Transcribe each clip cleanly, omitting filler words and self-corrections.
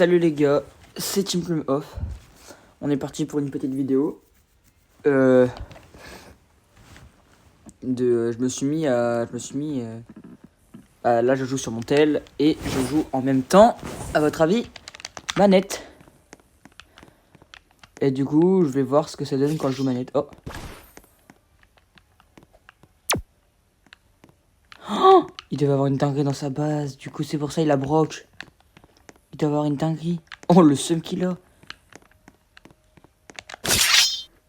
Salut les gars, c'est Team Plume Off. On est parti pour une petite vidéo. Je me suis mis là je joue sur mon tel et je joue en même temps, à votre avis, manette. Et du coup, je vais voir ce que ça donne quand je joue manette. Oh, il devait avoir une dinguerie dans sa base. Du coup, c'est pour ça il a broc. Il doit avoir une dinguerie. Oh, le seum qu'il a.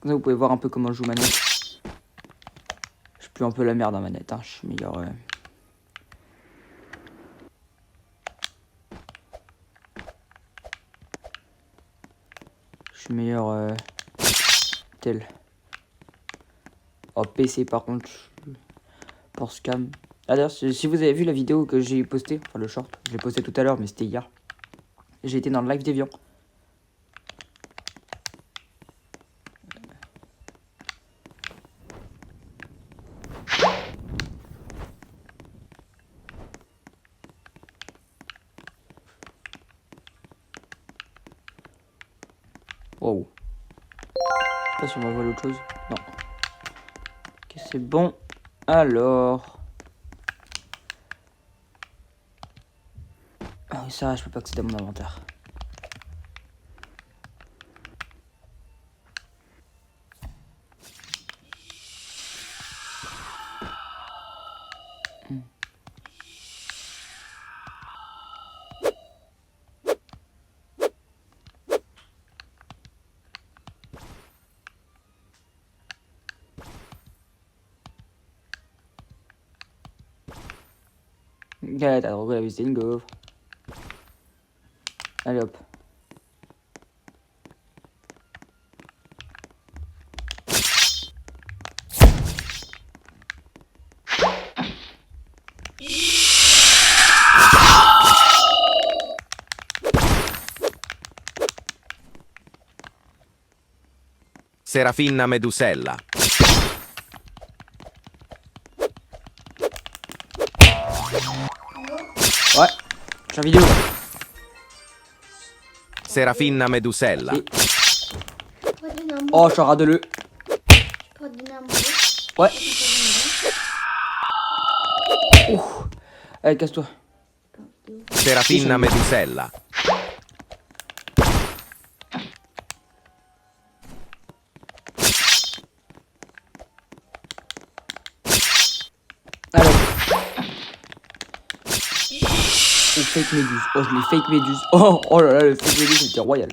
Comme ça, vous pouvez voir un peu comment je joue manette. Je pue un peu la merde en manette, hein. Je suis meilleur. Je suis meilleur tel. Oh, PC par contre. Pour scam. Ah, d'ailleurs, si vous avez vu la vidéo que j'ai postée, enfin le short, je l'ai posté tout à l'heure, mais c'était hier. J'ai été dans le live d'Evian. Wow. Je sais pas si on va voir autre chose. Non. Ok, c'est bon. Alors. Ah oui, ça, je peux pas accéder à mon inventaire. Galette à drogue, la visite une gaufre. Allez hop. Serafina Medusella. Ouais, je suis en vidéo là. Serafina Medusella. Si. Oh, je suis un radeleux. Ouais. Ouh. Allez, casse-toi. Serafina Medusella. Allez. Oh, fake méduse. Oh, je l'ai fake méduse. Oh là là, le fake méduse c'était royal.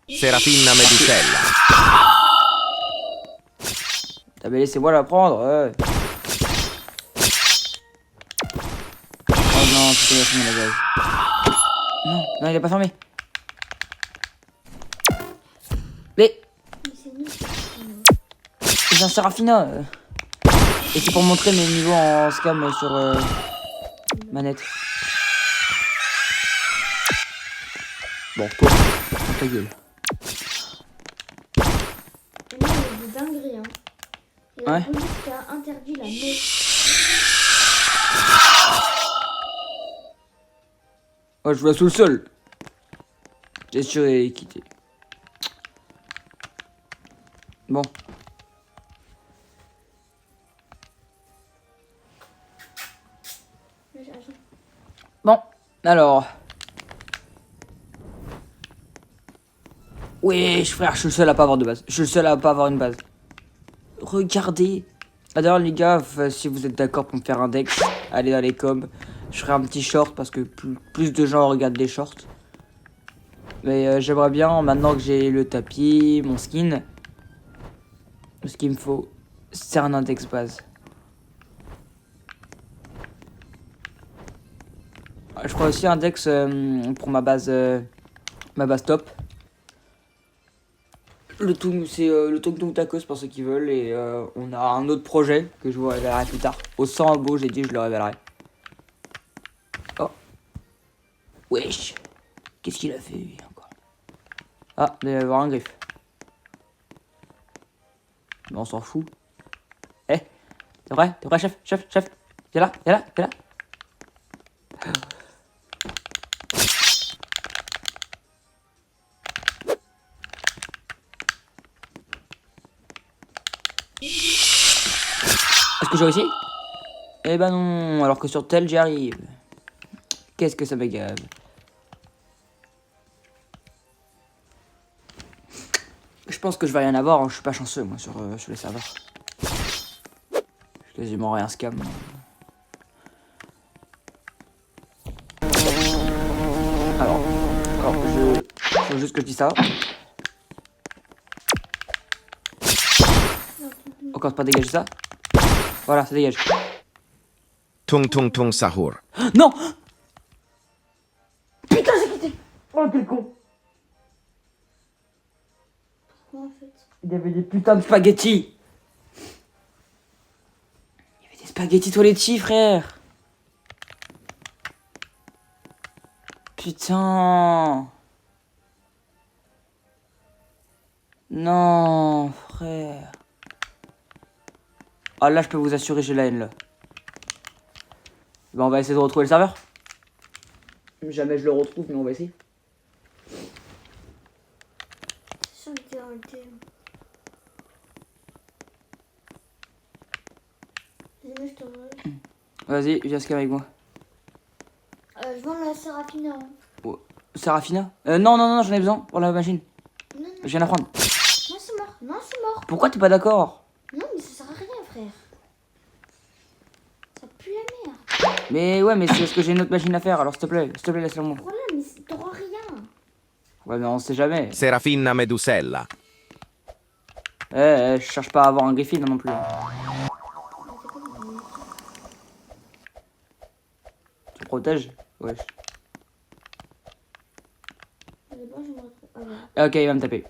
Serafina Medusella. T'as mais laissez-moi la prendre. Oh non, putain, il a fermé la base. Non, non, il a pas fermé. Mais c'est un Serafina. Et c'est pour montrer mes niveaux en scam sur manette. Bon, toi, ta gueule. Et là, il y a des dingueries, hein. Et la Ouais. police qui a interdit la moto. Oh, je vois sous le sol. J'ai sûr et quitté. Bon. Bon, alors. Wesh, frère, je suis le seul à pas avoir de base. Je suis le seul à pas avoir une base. Regardez. Ah, d'ailleurs, les gars, si vous êtes d'accord pour me faire un dex, allez dans les coms. Je ferai un petit short parce que plus de gens regardent les shorts. Mais j'aimerais bien, maintenant que j'ai le tapis, mon skin, ce qu'il me faut, c'est un index base. Je ferai aussi un dex pour ma base top. Le tout, c'est le Tung Tung Tacos pour ceux qui veulent. Et on a un autre projet que je vous révélerai plus tard. Au 100 beau, j'ai dit je le révélerai. Oh. Wesh. Qu'est-ce qu'il a fait lui encore? Ah, il va y avoir un griffe. Mais on s'en fout. Eh, t'es prêt? T'es prêt, chef? Chef? Chef? T'es là? T'es là? T'es là? Est-ce que j'ai réussi? Eh ben non, alors que sur tel j'y arrive. Qu'est-ce que ça m'agave. Je pense que je vais rien avoir, hein. Je suis pas chanceux moi sur les serveurs. Je suis quasiment rien scam. Alors je faut juste que je dis ça. Encore pas dégager ça. Voilà, ça dégage. Tung tung tung sahur. Non! Putain, j'ai quitté! Oh, quel con! Pourquoi en fait? Il y avait des putains de spaghettis! Il y avait des spaghettis toilettis, frère! Putain! Non, frère! Ah là, je peux vous assurer, j'ai la haine là. Bah, on va essayer de retrouver le serveur. Jamais je le retrouve, mais on va essayer. C'est sûr qu'il était dans le thé. Vas-y, je te vois. Vas-y, viens scam avec moi. Je vends la Sérafina. Hein. Sérafina? Non, j'en ai besoin pour la machine. Non, Je viens la prendre. non, c'est mort. Non, c'est mort. Pourquoi t'es pas d'accord? Non, mais ça sert à rien, frère. Ça pue la merde. Mais ouais, mais c'est parce que j'ai une autre machine à faire, alors s'il te plaît, laisse-le moi. Voilà, mais t'auras rien. Ouais, mais on sait jamais. Serafina Medusella. Je cherche pas à avoir un Griffin non plus. Tu protèges? Wesh. D'abord, je me retrouve. Ah, voilà. Ok, il va me taper.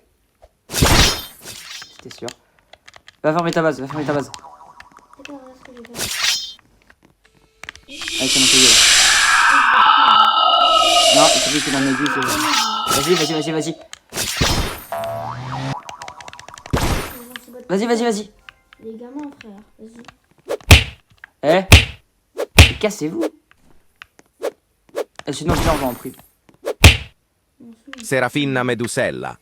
C'était sûr. Va fermer ta base, C'est pas grave ce que j'ai fait. Allez, comment ça y est. Non, c'est lui qui est dans mes aiguille, c'est bon. Vas-y. Vas-y. Les gamins, frère. Vas-y. Cassez-vous. Et sinon, viens, on va en prie. Serafina Medusella.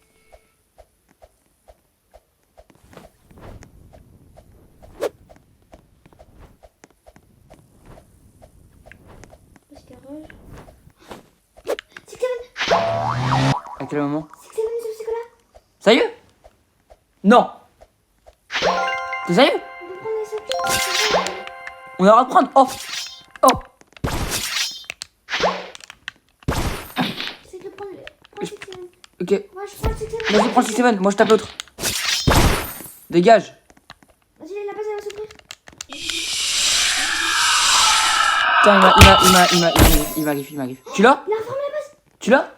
Parce que Roche. C'est que ça À quel moment? C'est que ça va, ce là. Sérieux? Non. T'es sérieux? On peut prendre les sacs. On va reprendre. Oh. C'est que prendre le. Prends le 6-7. Ok. Moi, je prends le 6-7. Vas-y, prends le 6-7. Moi, je tape l'autre. Dégage. Vas-y, la base, elle va s'ouvrir. Putain, il m'a griffe. Tu l'as? Il a reformé la base. Tu l'as?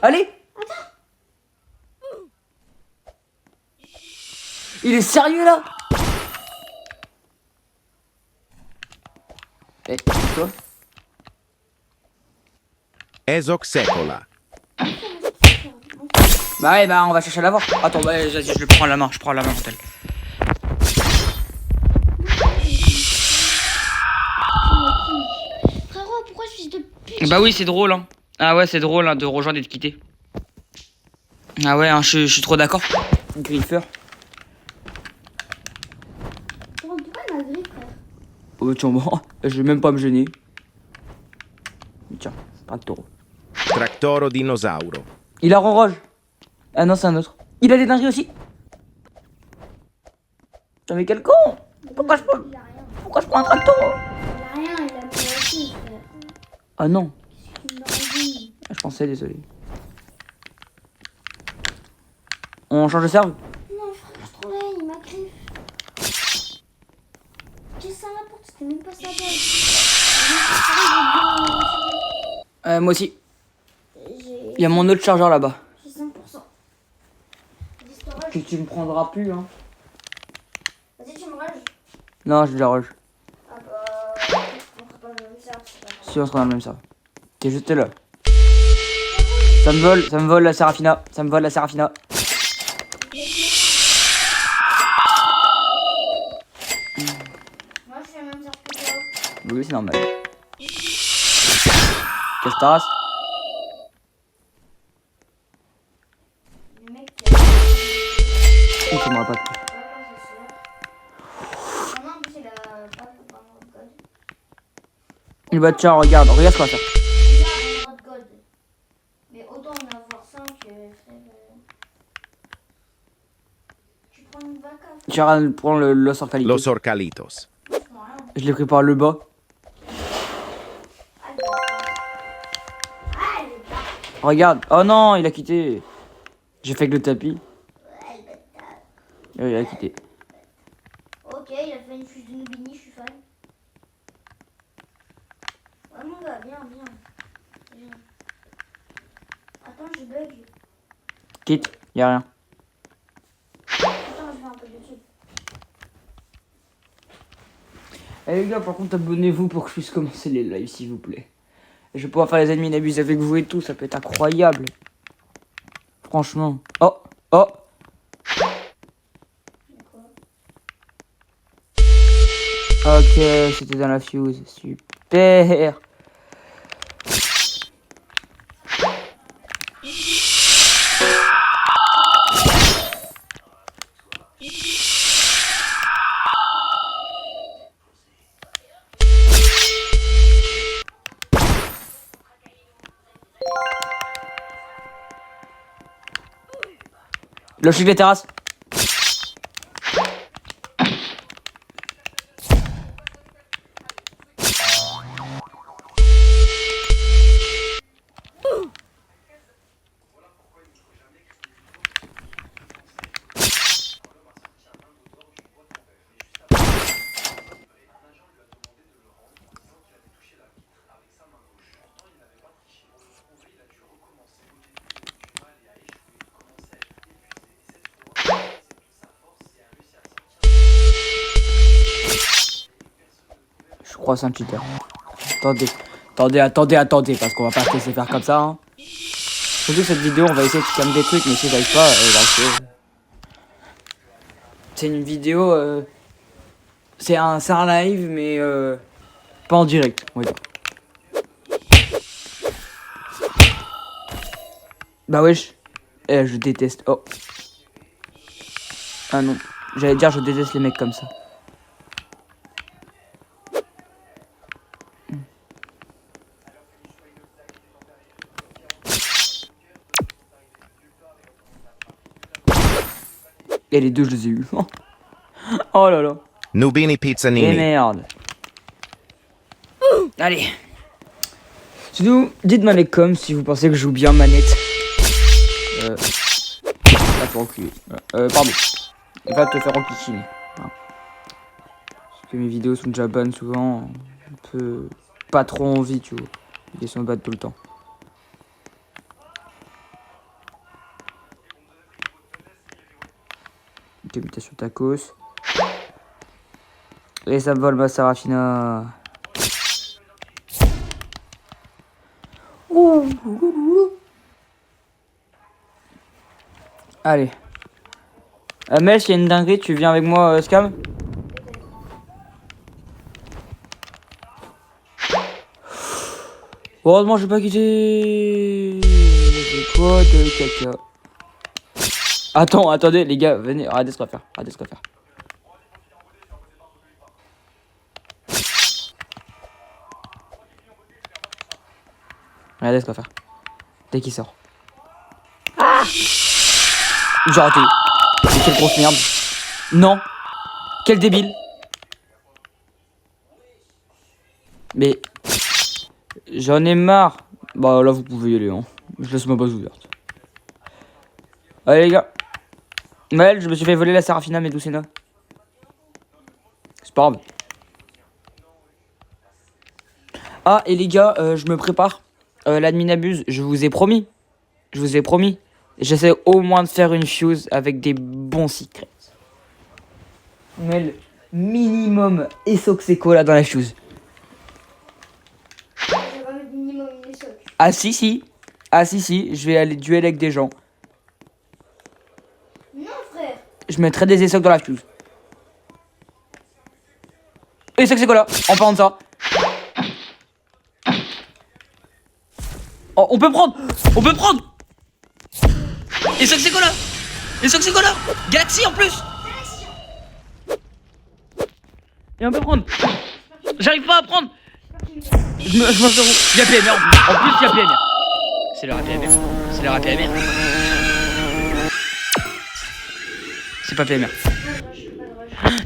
Allez. Il est sérieux là? Eh, toi? Esok Secola. Bah ouais, bah on va chercher à l'avoir. Attends, bah vas-y, je le prends à la main, Montel. Frérot, pourquoi je suis de pute? Bah oui, c'est drôle, hein. Ah ouais, c'est drôle hein, de rejoindre et de quitter. Ah ouais, hein, je suis trop d'accord. Griffeur. Pourquoi il m'a grillé, frère? Oh, tiens, bon, je vais même pas me gêner. Tiens, pas de taureau. Tractoro dinosauro. Il a Roge. Ah non, c'est un autre. Il a des dingueries aussi. Putain, mais quel con! Pourquoi je prends un tracteur? Il a rien, il a pris aussi, frère. Ah non, Il m'a dit. je pensais, désolé. On change de serve? Non, frère, je trouvais, il m'a griffe. Qu'est-ce que ça m'apporte? C'était même pas sa base. Moi aussi. J'ai Il y a mon autre chargeur là-bas. 5%. Vas-y, Que tu me prendras plus, hein. vas-y, tu me rages. Non, j'ai déjà Roge. Ah bah, on fera pas le même serve, c'est pas grave. Si on sera dans le même serve. T'es juste là. Ça me vole la Sérafina. oui, c'est normal. Qu'est-ce que t'as? Le mec qui a. Il t'aimera pas plus. Non, en plus, il a pas vraiment de code. Bah tiens, regarde ce qu'on va faire. Il a un droit de code. Mais autant en avoir 5, frère. Tu prends une vaca. Tiens, prends le Los Orcalitos. Los Orcalitos. Je prends rien. Je l'ai pris par le bas. Ah, le bâtard. Ah, le bâtard. Regarde. Oh non, il a quitté. J'ai fait que le tapis. Ouais, le bâtard. Il a quitté. Ok, il a fait une fuse de Nubini, je suis fan. Ouais, mon gars, viens. Attends, je bug. Quitte, y'a rien. Attends, je vais un peu dessus. Eh les gars, par contre, abonnez-vous pour que je puisse commencer les lives, s'il vous plaît. Je vais pouvoir faire les ennemis n'abusent avec vous et tout, ça peut être incroyable. Franchement. Oh. Ok, c'était dans la fuse. Super. Lâchez les terrasses. Je crois que c'est un cheater. Attendez, parce qu'on va pas se laisser faire comme ça. Hein. Surtout que cette vidéo, on va essayer de calmer des trucs, mais si j'arrive pas, c'est une vidéo, c'est un live, mais pas en direct, on va dire. Bah wesh, je déteste. Oh. Ah non, j'allais dire je déteste les mecs comme ça. Et les deux, je les ai eus. Oh là là. Nubini Et Pizzanini. merde. Allez. Sinon, dites-moi les coms si vous pensez que je joue bien manette. Va te reculer. Pardon. Il va te faire enquiquiner. Hein. Parce que mes vidéos sont déjà bonnes souvent. Un peu pas trop envie, tu vois. Ils sont bad tout le temps. Imitation tacos. Et ça me vole ma Sarafina. Allez. Mel, s'il y a une dinguerie, tu viens avec moi, Scam? Heureusement, j'ai pas quitté. C'est quoi de caca? Attendez, les gars, venez, arrêtez ce qu'on va faire. Regardez ce qu'on va faire. Dès qu'il sort. Ah, j'ai raté. Mais quelle grosse merde. Non. Quel débile. Mais j'en ai marre. Bah là vous pouvez y aller. Hein. Je laisse ma base ouverte. Allez les gars. Maël, je me suis fait voler la Serafina Meducena. C'est pas grave. Ah et les gars, je me prépare. L'admin abuse, je vous ai promis. J'essaie au moins de faire une fuse avec des bons secrets. Mais minimum Esoxeco là dans la fuse. Je vais pas mettre minimum une soc. Ah si, je vais aller duel avec des gens. Non, frère. Je mettrai des Esox dans la fuse. Esoxeco là, en parlant de ça. Oh, on peut prendre. On peut prendre. Et ça, c'est quoi là? Et ça, c'est quoi là? Galaxy en plus. Et on peut prendre. J'arrive pas à prendre. Je m'en sors. Il y a PMR. En plus, il y a PMR. C'est le PMR. C'est le PMR. C'est pas PMR.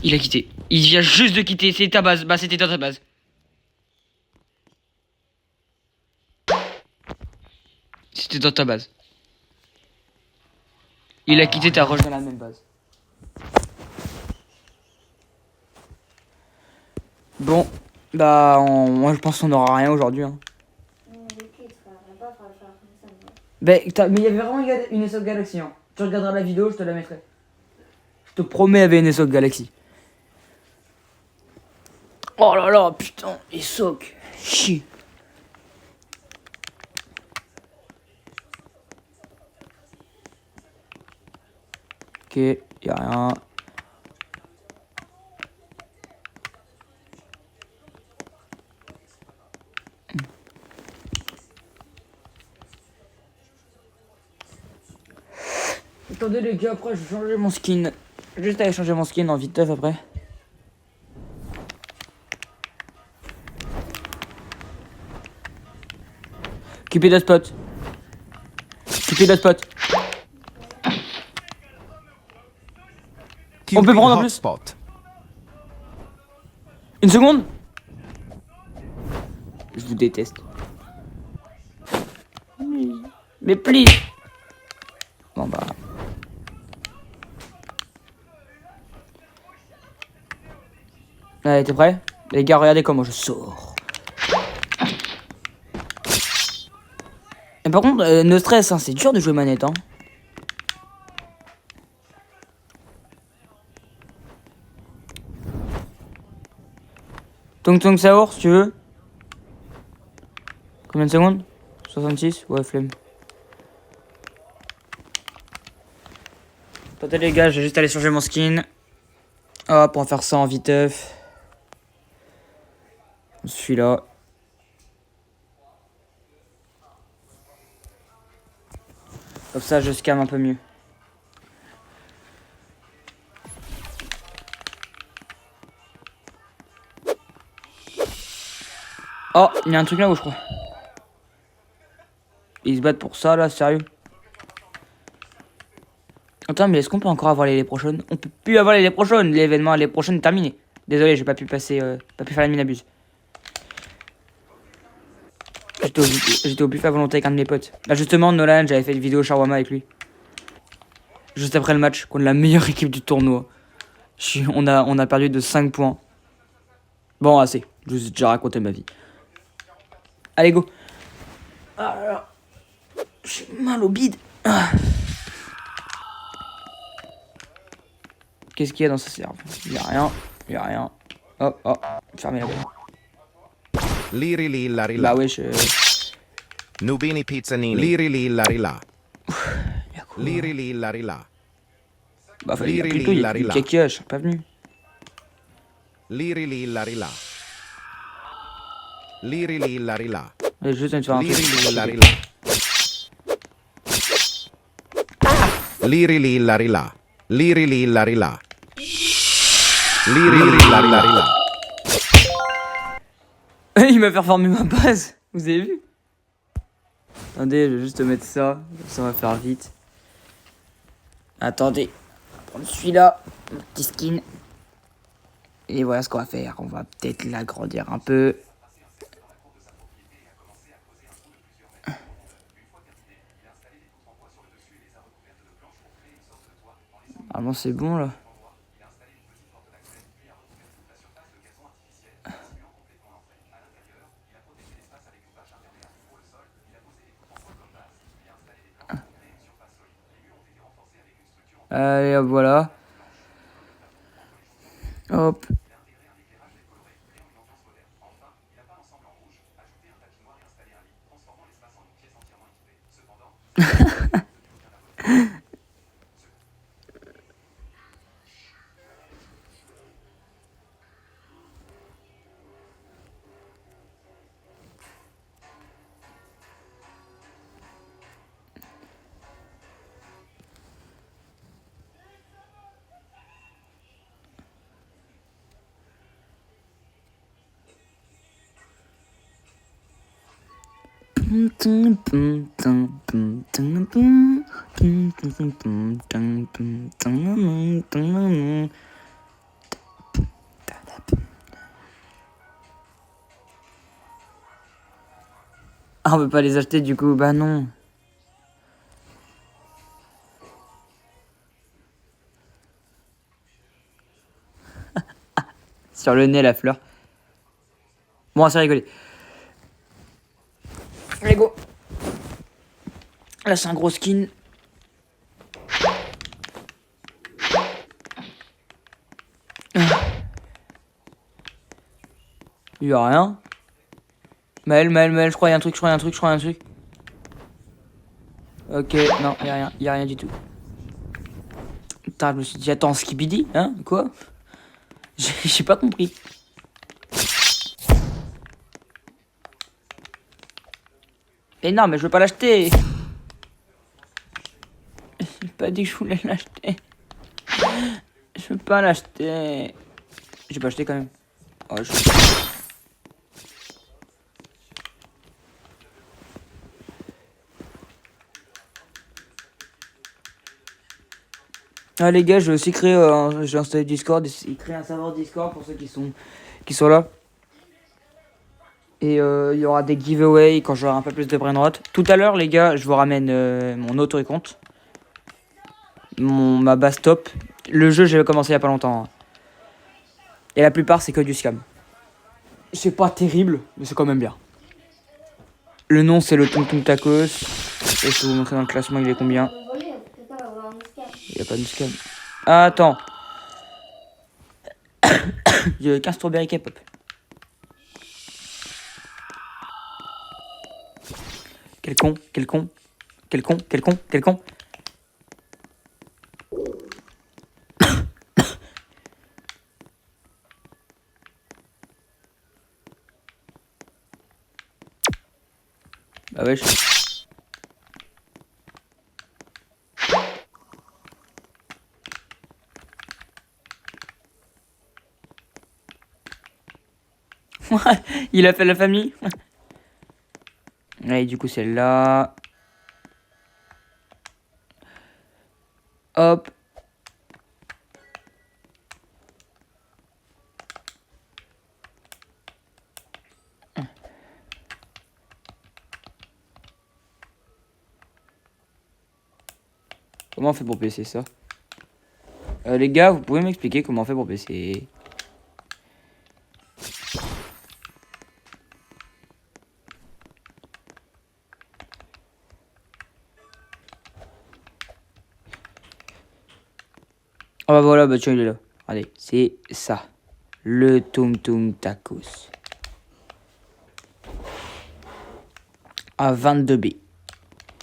Il a quitté. Il vient juste de quitter. C'est ta base. Bah, c'était dans ta base. C'était dans ta base. Il a quitté, t'as rejoint la même base. Bon, bah, moi je pense qu'on n'aura rien aujourd'hui. Hein. Mais il y avait vraiment une SOC Galaxy. Hein. Tu regarderas la vidéo, je te la mettrai. Je te promets, il y avait une SOC Galaxy. Oh là là, putain, SOC. Chier. Ok, y'a rien. Attendez les gars, après je vais changer mon skin. Juste aller changer mon skin en vitesse après. Occupez le spot. Occupez le spot. On peut prendre en plus. Hotspot. Une seconde. Je vous déteste. Mais please. Bon bah. Allez, t'es prêt? Les gars, regardez comment je sors. Et par contre, no stress, hein, c'est dur de jouer manette. Hein. Tong Tong Saour, si tu veux. Combien de secondes? 66? Ouais, flemme. Attendez les gars, je vais juste aller changer mon skin. Hop, on va faire ça en viteuf. Celui-là. Comme ça, je scanne un peu mieux. Oh, il y a un truc là-haut, je crois. Ils se battent pour ça, là, sérieux. Attends, mais est-ce qu'on peut encore avoir les prochaines? On peut plus avoir les prochaines. L'événement les prochaines est terminé. Désolé, j'ai pas pu passer, pas pu faire la mine abuse. J'étais au buffet à volonté avec un de mes potes. Bah justement, Nolan, j'avais fait une vidéo shawarma avec lui. Juste après le match, contre la meilleure équipe du tournoi. On a perdu de 5 points. Bon, assez. Je vous ai déjà raconté ma vie. Allez, go. Ah là là. J'ai mal au bide. Ah. Qu'est-ce qu'il y a dans ce serve? Il y a rien. Il y a rien. Hop, hop. Fermez la porte. Liri li la Bah rila. wesh. Nubini pizzanini. Liri li la rila. Liri li la rila. Bah fallait dire plus tôt, il y a du caca, je serais pas venu. Liri li la rila. Liri li la rila. Je juste de faire un Liri truc. li la rila. Liri li la rila. Liri li la rila. Liri li la rila. Il m'a fait reformer ma base. Vous avez vu? Attendez, je vais juste mettre ça. Ça va faire vite. Attendez. On va prendre celui-là. Mon petit skin. Et voilà ce qu'on va faire. On va peut-être l'agrandir un peu. Normalement c'est bon là. Allez hop, voilà. Hop. Ah, on peut pas les acheter du coup, bah non. Sur le nez la fleur. Bon, c'est rigolé. Allez go. Là c'est un gros skin. Il y a rien. Maël, je crois y a un truc, je crois y a un truc. Ok, non, y a rien du tout. Putain, je me suis dit, attends, Skibidi, hein, quoi? J'ai pas compris. Mais non, mais je veux pas l'acheter. J'ai pas dit que je voulais l'acheter. Je veux pas l'acheter. J'ai pas acheté quand même. Oh, Ah les gars, je vais aussi créer, j'ai installé Discord, et créer un serveur Discord pour ceux qui sont là. Et il y aura des giveaways quand j'aurai un peu plus de brainrot. Tout à l'heure les gars, je vous ramène mon autre compte. Ma base top. Le jeu, j'ai commencé il y a pas longtemps. Hein. Et la plupart, c'est que du scam. C'est pas terrible, mais c'est quand même bien. Le nom, c'est le Tung Tung Tacos. Et je vais vous montrer dans le classement, il est combien. Il y a pas de scam. Ah, attends. J'ai 15 strawberry K-pop. Quel con, quel con. Quel con, quel con, quel con. Bah wesh. Il a fait la famille. Allez, du coup, celle-là. Hop. Comment on fait pour baisser ça? Les gars, vous pouvez m'expliquer comment on fait pour baisser? Ah bah voilà, bah tiens, il est là. Regardez, c'est ça. Le Tung Tung Tacos. À 22B.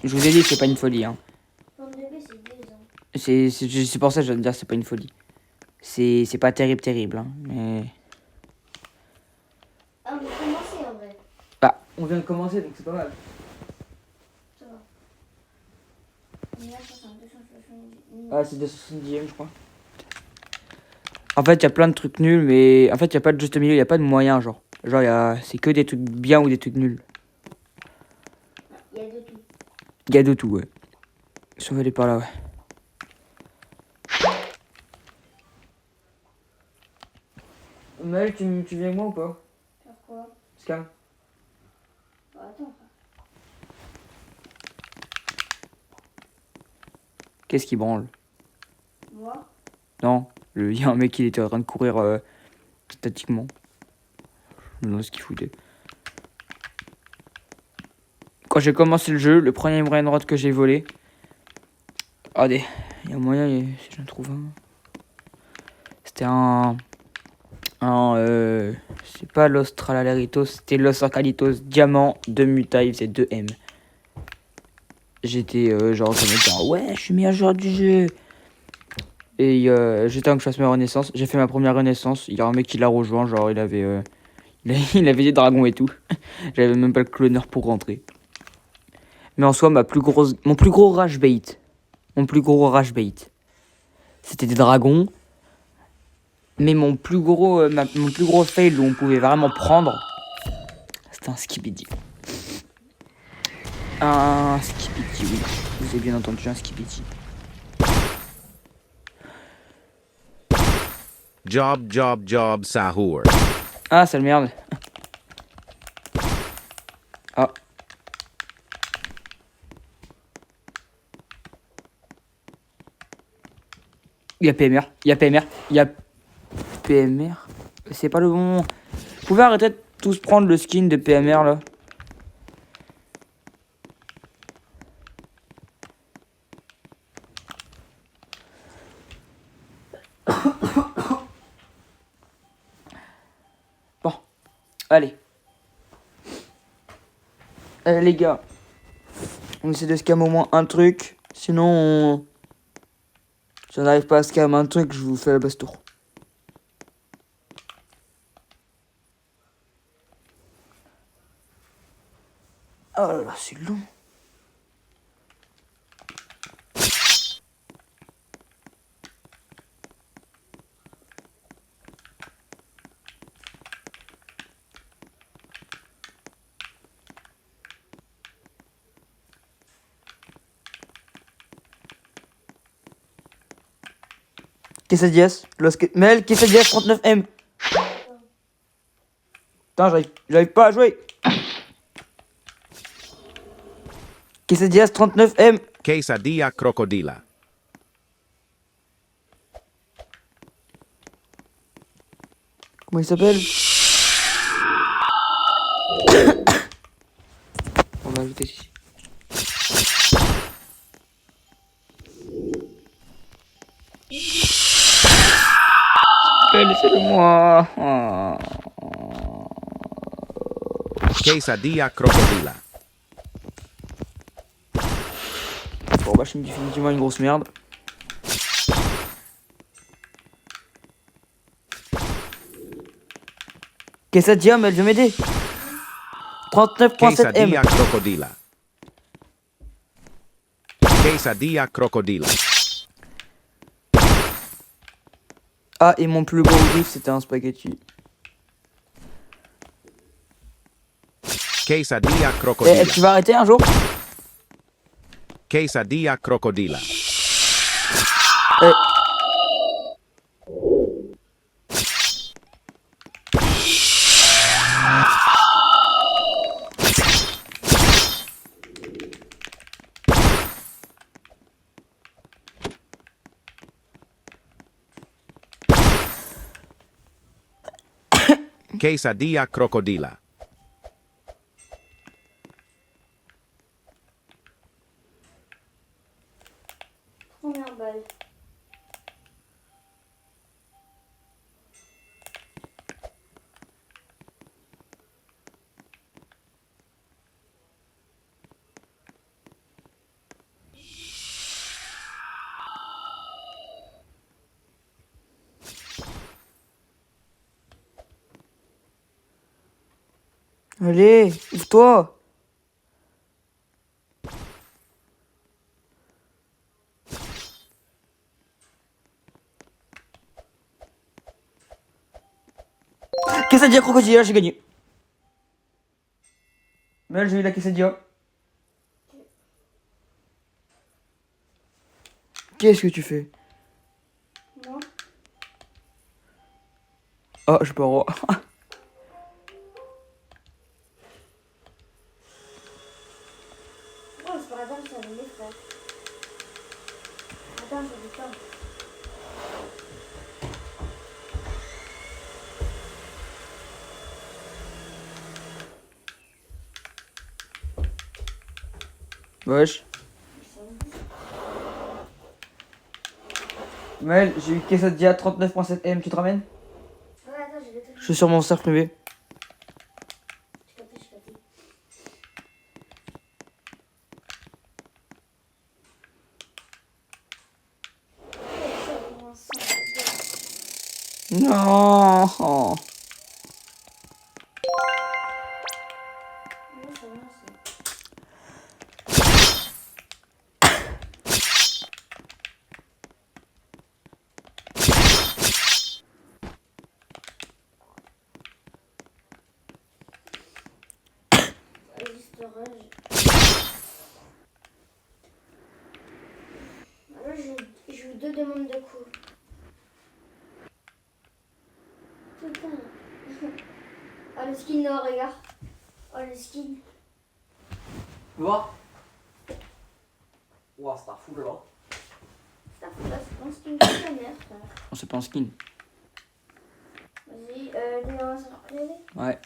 Je vous ai dit que c'est pas une folie, hein. 22B, c'est 2 ans. C'est pour ça que je viens de dire que c'est pas une folie. C'est pas terrible, hein. Mais... Ah, vous commencez en vrai. Bah, on vient de commencer, donc c'est pas mal. Ça va. Mais là, ça, c'est un 270. Ah, c'est 270ème, je crois. En fait, il y a plein de trucs nuls, mais en fait, il y a pas de juste milieu, il y a pas de moyen, genre. Genre, c'est que des trucs bien ou des trucs nuls. Il y a de tout. Il y a de tout, ouais. Si on va aller par là, ouais. Mel, tu viens avec moi ou pas? Faire quoi? Scam. Bah, attends. Qu'est-ce qui branle? Moi? Non, il y a un mec qui était en train de courir statiquement. Je me demande ce qu'il foutait. Quand j'ai commencé le jeu, le premier brainrot que j'ai volé. Regardez, il y a moyen, si j'en trouve un. C'était c'est pas l'Australaritos, c'était l'Australitos Diamant de Mutaille, c'est 2M. J'étais genre en train de dire ouais, je suis meilleur joueur du jeu. Et j'étais en que je fasse ma renaissance. J'ai fait ma première renaissance. Il y a un mec qui l'a rejoint, genre il avait des dragons et tout. J'avais même pas le cloneur pour rentrer. Mais en soi, mon plus gros rage bait, c'était des dragons. Mais mon plus gros fail où on pouvait vraiment prendre, c'était un Skibidi. Un skibidi, oui. Vous avez bien entendu, un skibidi. Job, job, job, sahur. Ah, sale merde. Ah. Il y a PMR, il y a PMR, il y a PMR. C'est pas le bon moment. Vous pouvez arrêter de tous prendre le skin de PMR là. Bon, allez. Allez les gars. On essaie de scam au moins un truc. Sinon, si on n'arrive pas à scam un truc, je vous fais la basse-tour. Oh là là, c'est long. Quesadillas, Mel, Quesadillas 39M. Putain, j'arrive pas à jouer. Quesadillas 39M. Quesadilla crocodila. Comment il s'appelle? On va ajouter ici. Laissez-le moi. Quesadilla crocodila. Bon, bah, je suis définitivement une grosse merde. Quesadilla, mais elle veut m'aider. 39.7M. Quesadilla crocodila. Quesadilla crocodila. Ah, et mon plus gros riff, c'était un spaghetti. Quesadilla Eh, crocodila. tu vas arrêter un jour? Quesadilla crocodila. Eh. Quesadilla crocodila. Première balle. Allez, ouvre-toi. Quesadilla crocodile, j'ai gagné. Mel, j'ai eu la quesadilla. Qu'est-ce que tu fais? Moi. Ah, je suis pas roi. Oh, c'est pas grave, ça va les frères. Attends, ça fait pas. Wesh. Mel, j'ai eu quesadilla 39.7M, tu te ramènes? Ouais, attends, j'ai des trucs. Je suis sur mon cercle privé. Je capte, je capte. Ça commence sans. Non. Ouais, ça va, ça. Vas-y, storage. 2 demandes de coup. Putain. Oh le skin, non, regarde. Oh le skin. Voir. Ouah, c'est un fou là. Ça faut pas, c'est pas un skin de ta mère, frère. On se pas un skin. Vas-y, t'es dans un clé. Ouais.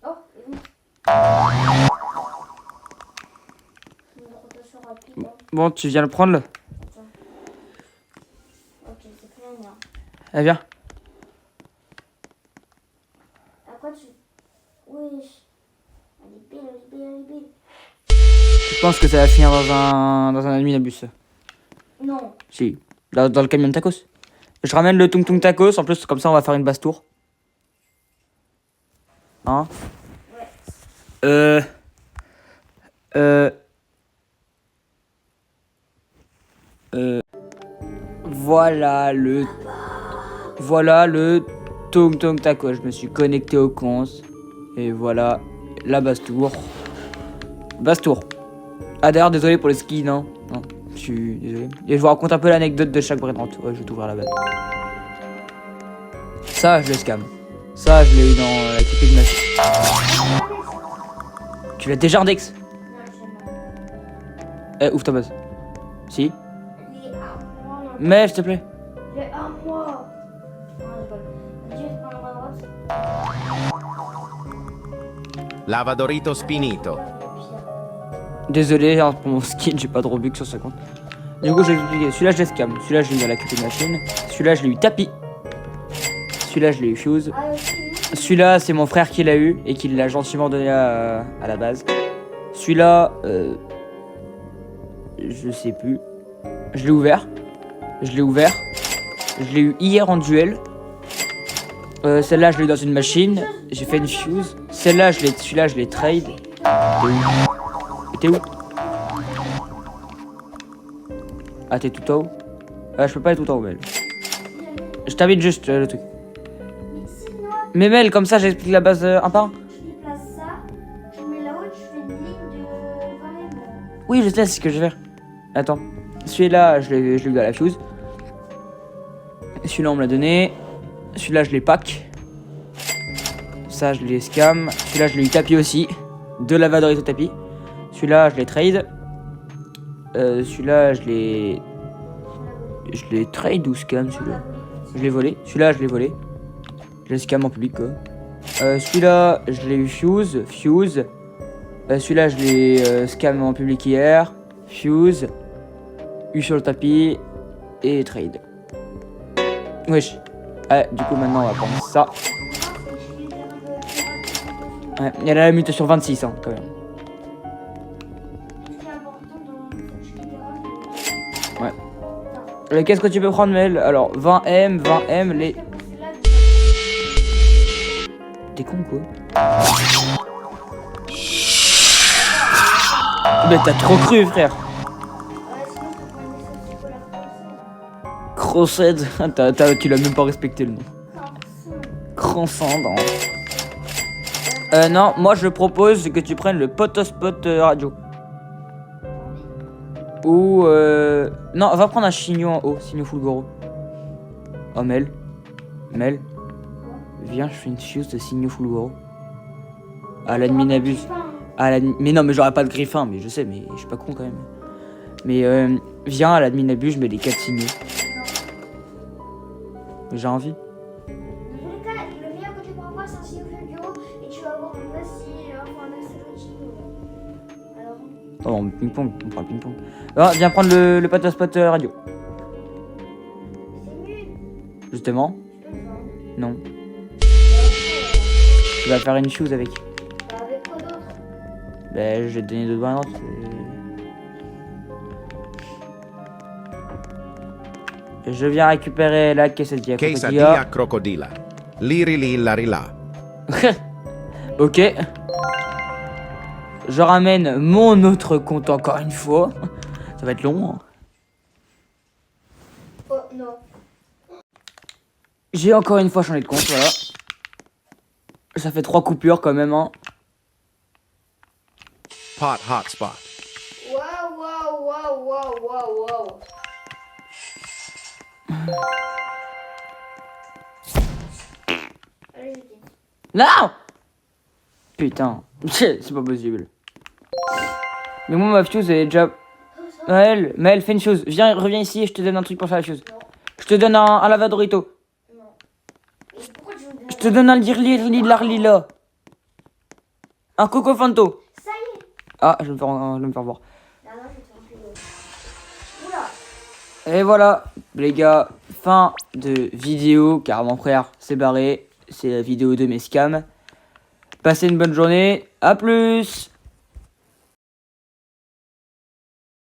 Oh, et bon. Une rotation rapide. Hein. Bon, tu viens le prendre là. Attends. Ok, c'est plus la merde. Allez, viens. Après, tu. Oui. Elle est belle, elle est belle, elle est belle. Je pense que ça va finir dans un minibus. Non. Si. Dans le camion de tacos. Je ramène le Tung Tung Tacos. En plus, comme ça, on va faire une basse tour. Hein? Ouais. Voilà le Tung Tung Taco. Je me suis connecté au cons. Et voilà la basse tour. Basse tour. Ah d'ailleurs, désolé pour le ski, non. Non, je suis désolé. Et je vous raconte un peu l'anecdote de chaque brindante. Ouais, je vais t'ouvrir la base. Ça, je le scam. Ça, je l'ai eu dans la critique de ma fille. Tu l'as déjà index? Non, je sais Eh, ouvre ta base. Si. pas. Les 1 mois. Mais, s'il te plaît. Les 1 mois. Non, je rigole. Vas-y, je prends la droite. Lavadorito spinito. Désolé hein, pour mon skin, j'ai pas de Robux sur 50. Du coup, j'ai expliqué. Celui-là, je l'ai scam. Celui-là, je l'ai eu à la cupid machine. Celui-là, je l'ai eu tapis. Celui-là, je l'ai eu fuse. Ah, aussi, oui. Celui-là, c'est mon frère qui l'a eu et qui l'a gentiment donné à la base. Celui-là, je sais plus. Je l'ai ouvert. Je l'ai ouvert. Je l'ai eu hier en duel. Celle-là, je l'ai eu dans une machine. J'ai fait une fuse. Celui-là, je l'ai trade. T'es où? Ah, t'es tout en haut? Ah, je peux pas être tout en haut, Mel. Je t'invite juste le truc. Mais sinon, Mais Mel, comme ça, j'explique la base un par un. je déplace ça, je mets là-haut, je fais une ligne de 20 mètres. Oui, je sais, c'est ce que je vais faire. Attends. Celui-là, je l'ai eu à la fuse. Celui-là, on me l'a donné. Celui-là, je l'ai pack. Ça, je l'ai scam. Celui-là, je l'ai eu tapis aussi. 2 lavadores au tapis. Celui-là, je l'ai trade. Celui-là, je l'ai trade ou scam, celui-là. Je l'ai volé. Celui-là, je l'ai volé. Je l'ai scam en public, quoi. Celui-là, je l'ai eu fuse. Celui-là, je l'ai scam en public hier. Fuse. Eu sur le tapis. Et trade. Wesh. Ouais, du coup, maintenant, on va prendre ça. Ouais, il y a la mutation 26, hein, quand même. Ouais. Qu'est-ce que tu peux prendre, Mel? Alors, 20M, les... T'es con, quoi? Mais t'as trop cru, frère. Crossed. Tu l'as même pas respecté, le nom. Crossandant. Non, moi je propose que tu prennes le Potospot radio. Ou non, va prendre un Chigno en haut, Chigno Fulgoro. Oh Mel. Viens, je fais une fuse de Chigno Fulgoro. À l'admin abuse. Mais non, mais j'aurais pas de griffin, mais je sais, mais je suis pas con quand même. Mais viens à l'admin abuse, je mets les 4 signaux. J'ai envie. Le meilleur que tu pourras avoir, c'est un signe Fulguro et tu vas avoir un assis, enfin un assis Chigno. Alors. Oh, ping-pong, on parle ping-pong. Ah, viens prendre le Potospot radio. C'est nul. Justement. Tu peux le vendre. Non. Tu vas faire une chose avec. Bah, avec quoi d'autre? Ben, je vais te donner 2 doigts. Je viens récupérer la quesadilla. Quesadilla crocodila. Liri li larila. Ok. Je ramène mon autre compte encore une fois. Ça va être long. Hein. Oh non. J'ai encore une fois changé de compte, voilà. Ça fait 3 coupures quand même, hein. Pot hotspot. Waouh, waouh, waouh, waouh, waouh, waouh. Allez, je dis. Non! Putain, c'est pas possible. Mais moi, ma fuse, elle est déjà... Maël, fais une chose. Viens, reviens ici et je te donne un truc pour faire la chose. Non. Je te donne un lavadorito. Non. Et pourquoi tu me Je te donne un lila. Un coco fanto. Ça y est. Ah, je vais me faire voir. Non, non, je vais te faire un plus gros. Oula. Et voilà, les gars, fin de vidéo, car mon frère s'est barré. C'est la vidéo de mes scams. Passez une bonne journée, à plus!